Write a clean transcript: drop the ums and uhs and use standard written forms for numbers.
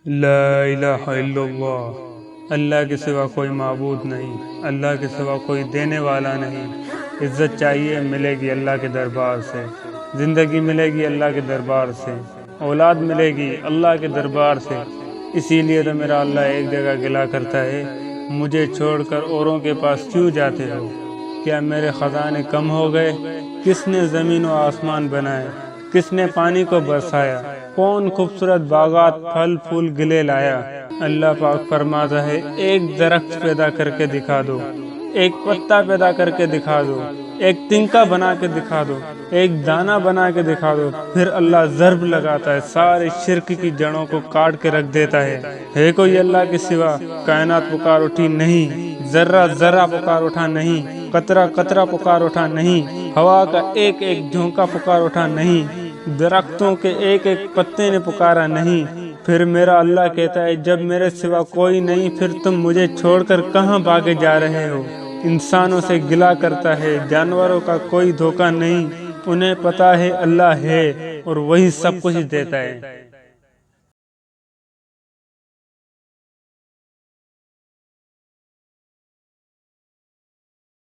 لا الہ الا اللہ، اللہ کے سوا کوئی معبود نہیں، اللہ کے سوا کوئی دینے والا نہیں۔ عزت چاہیے ملے گی اللہ کے دربار سے، زندگی ملے گی اللہ کے دربار سے، اولاد ملے گی اللہ کے دربار سے۔ اسی لیے تو میرا اللہ ایک جگہ گلا کرتا ہے، مجھے چھوڑ کر اوروں کے پاس کیوں جاتے ہو؟ کیا میرے خزانے کم ہو گئے؟ کس نے زمین و آسمان بنائے؟ کس نے پانی کو برسایا؟ کون خوبصورت باغات پھل پھول گلے لایا؟ اللہ پاک فرماتا ہے، ایک درخت پیدا کر کے دکھا دو، ایک پتا پیدا کر کے دکھا دو، ایک تنکا بنا کے دکھا دو، ایک دانہ بنا کے دکھا دو، پھر اللہ ضرب لگاتا ہے، سارے شرک کی جڑوں کو کاٹ کے رکھ دیتا ہے کوئی اللہ کے سوا؟ کائنات پکار اٹھی نہیں، ذرہ ذرہ پکار اٹھا نہیں، قطرہ قطرہ پکار اٹھا نہیں، ہوا کا ایک ایک جھونکا پکار اٹھا نہیں، درختوں کے ایک ایک پتے نے پکارا نہیں۔ پھر میرا اللہ کہتا ہے، جب میرے سوا کوئی نہیں، پھر تم مجھے چھوڑ کر کہاں بھاگے جا رہے ہو؟ انسانوں سے گلا کرتا ہے، جانوروں کا کوئی دھوکہ نہیں، انہیں پتا ہے اللہ ہے اور وہی سب کچھ دیتا ہے۔